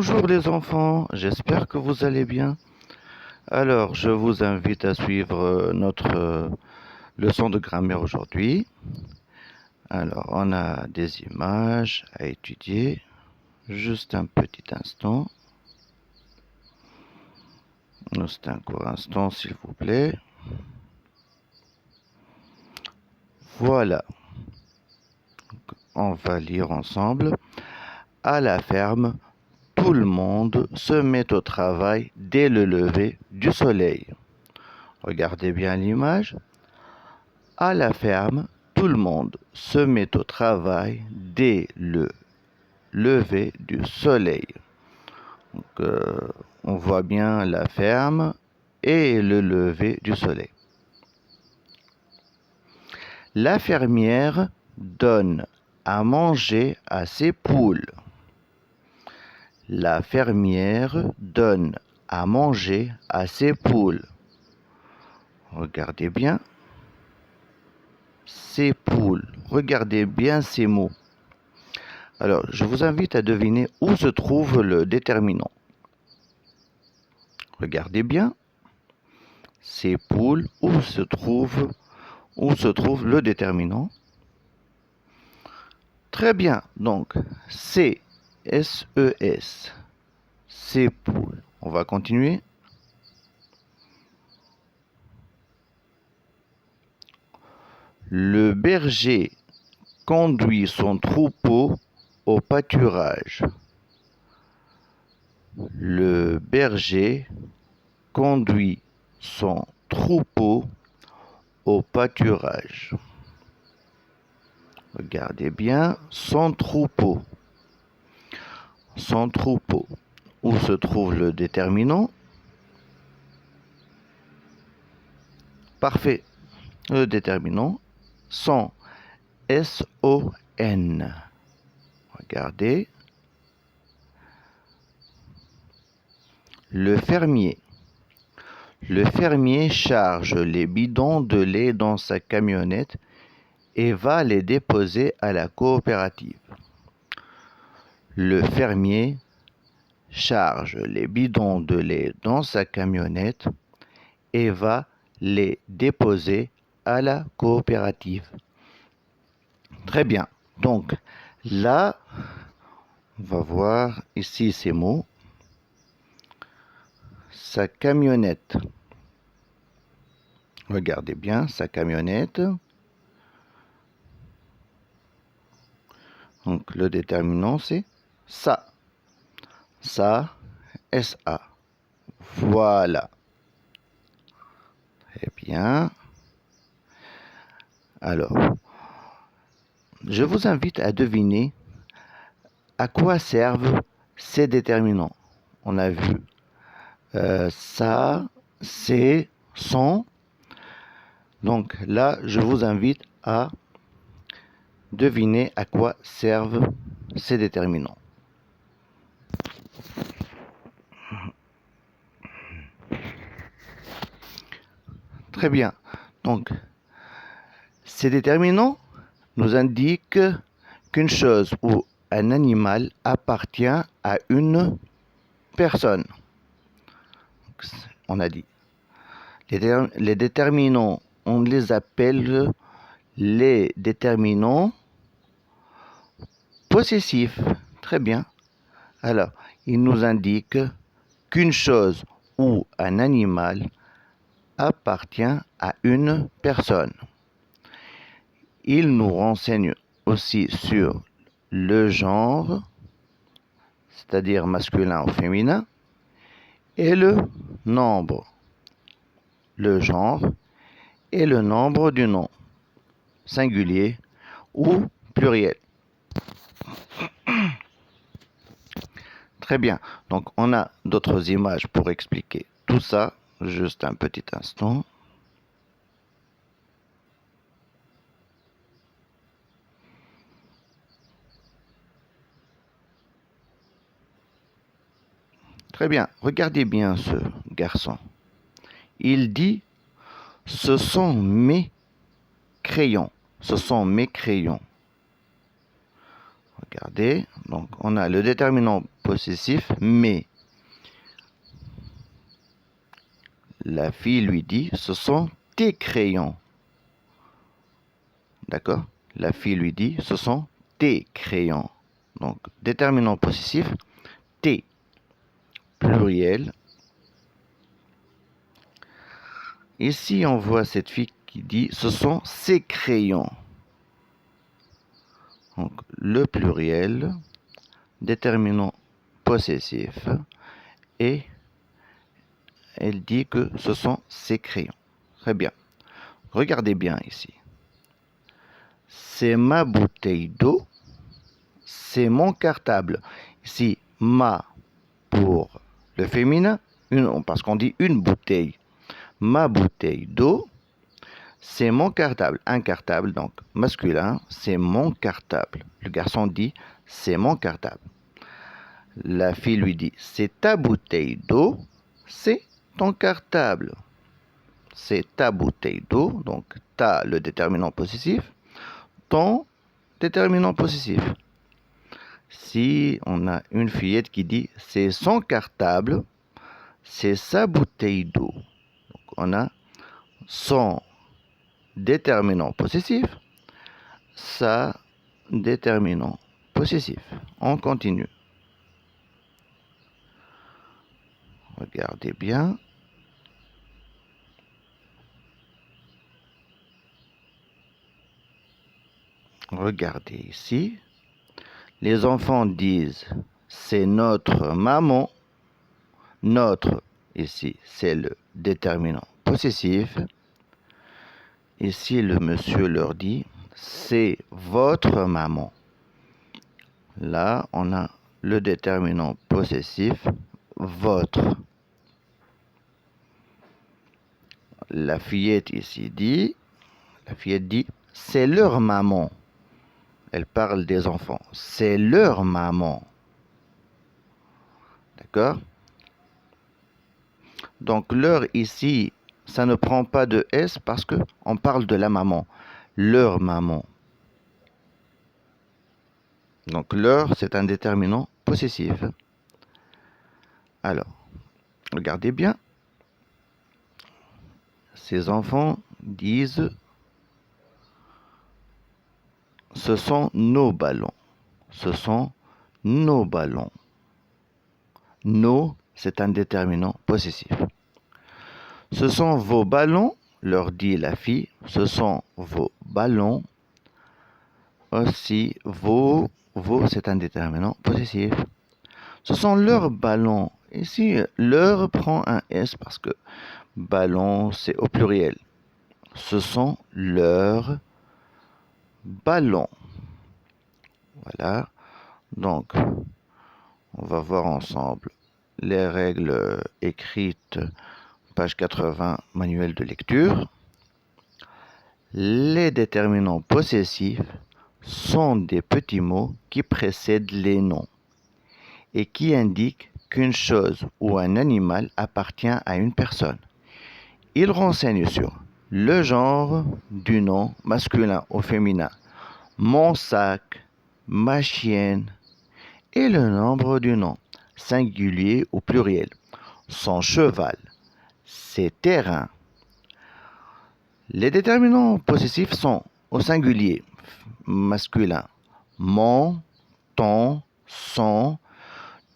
Bonjour les enfants, j'espère que vous allez bien. Alors, je vous invite à suivre notre leçon de grammaire aujourd'hui. Alors, on a des images à étudier. Juste un petit instant. Juste un court instant, s'il vous plaît. Voilà. On va lire ensemble. À la ferme, tout le monde se met au travail dès le lever du soleil. Regardez bien l'image. À la ferme, tout le monde se met au travail dès le lever du soleil. Donc, on voit bien la ferme et le lever du soleil. La fermière donne à manger à ses poules. La fermière donne à manger à ses poules. Regardez bien ces poules. Regardez bien ces mots. Alors, je vous invite à deviner où se trouve le déterminant. Regardez bien ces poules, où se trouve le déterminant. Très bien, donc C, S-E-S, ces poules. On va continuer. Le berger conduit son troupeau au pâturage. Le berger conduit son troupeau au pâturage. Regardez bien son troupeau. Son troupeau. Où se trouve le déterminant? Parfait. Le déterminant, son. S-O-N. Regardez. Le fermier. Le fermier charge les bidons de lait dans sa camionnette et va les déposer à la coopérative. Le fermier charge les bidons de lait dans sa camionnette et va les déposer à la coopérative. Très bien. Donc là, on va voir ici ces mots. Sa camionnette. Regardez bien sa camionnette. Donc le déterminant c'est ça. Ça, S-A. Voilà. Très bien. Alors, je vous invite à deviner à quoi servent ces déterminants. On a vu ça, c'est, son. Donc là, je vous invite à deviner à quoi servent ces déterminants. Très bien. Donc, ces déterminants nous indiquent qu'une chose ou un animal appartient à une personne. On a dit. Les déterminants, on les appelle les déterminants possessifs. Très bien. Alors, ils nous indiquent qu'une chose ou un animal appartient à une personne. Ils nous renseignent aussi sur le genre, c'est-à-dire masculin ou féminin, et le nombre. Le genre et le nombre du nom, singulier ou pluriel. Très bien. Donc, on a d'autres images pour expliquer tout ça. Juste un petit instant. Très bien. Regardez bien ce garçon. Il dit, ce sont mes crayons. Ce sont mes crayons. Regardez, donc on a le déterminant possessif, mais la fille lui dit, ce sont tes crayons. D'accord? La fille lui dit, ce sont tes crayons. Donc, déterminant possessif, tes, pluriel. Ici, on voit cette fille qui dit, ce sont ses crayons. Donc, le pluriel, déterminant possessif, et elle dit que ce sont ses crayons. Très bien. Regardez bien ici. C'est ma bouteille d'eau, c'est mon cartable. Ici, ma pour le féminin, parce qu'on dit une bouteille. Ma bouteille d'eau, c'est mon cartable. Un cartable, donc masculin, c'est mon cartable. Le garçon dit, c'est mon cartable. La fille lui dit, c'est ta bouteille d'eau, c'est ton cartable. C'est ta bouteille d'eau, donc ta, le déterminant possessif, ton déterminant possessif. Si on a une fillette qui dit, c'est son cartable, c'est sa bouteille d'eau. Donc on a son déterminant possessif, sa déterminant possessif. On continue. Regardez bien. Regardez ici. Les enfants disent c'est notre maman. Notre, ici, c'est le déterminant possessif. Ici, le monsieur leur dit c'est votre maman. Là, on a le déterminant possessif, votre. La fillette ici dit, c'est leur maman. Elle parle des enfants. C'est leur maman. D'accord? Donc leur ici, ça ne prend pas de S parce que on parle de la maman. Leur maman. Donc leur, c'est un déterminant possessif. Alors, regardez bien. Ces enfants disent ce sont nos ballons. Ce sont nos ballons. Nos, c'est un déterminant possessif. Ce sont vos ballons, leur dit la fille. Ce sont vos ballons. Aussi, vos, c'est un déterminant possessif. Ce sont leurs ballons. Ici, leur prend un S parce que ballon, c'est au pluriel. Ce sont leurs ballons. Voilà. Donc, on va voir ensemble les règles écrites, page 80, manuel de lecture. Les déterminants possessifs sont des petits mots qui précèdent les noms et qui indiquent qu'une chose ou un animal appartient à une personne. Ils renseignent sur le genre du nom masculin ou féminin, mon sac, ma chienne, et le nombre du nom, singulier ou pluriel, son cheval, ses terrains. Les déterminants possessifs sont au singulier masculin, mon, ton, son,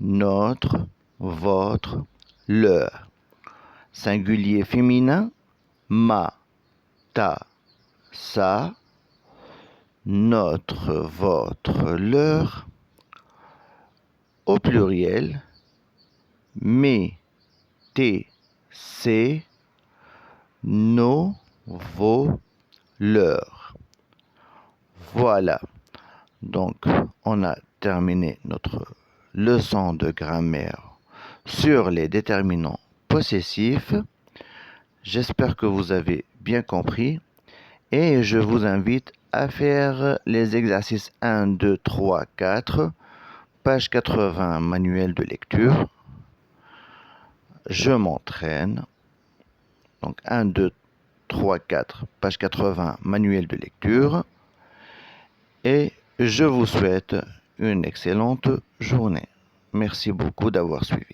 notre, votre, leur. Singulier féminin, ma, ta, sa, notre, votre, leur. Au pluriel, mes, tes, ses, nos, vos, leurs. Voilà. Donc, on a terminé notre leçon de grammaire sur les déterminants possessifs. J'espère que vous avez bien compris et je vous invite à faire les exercices 1, 2, 3, 4, page 80, manuel de lecture. Je m'entraîne. Donc 1, 2, 3, 4, page 80, manuel de lecture. Et je vous souhaite une excellente journée. Merci beaucoup d'avoir suivi.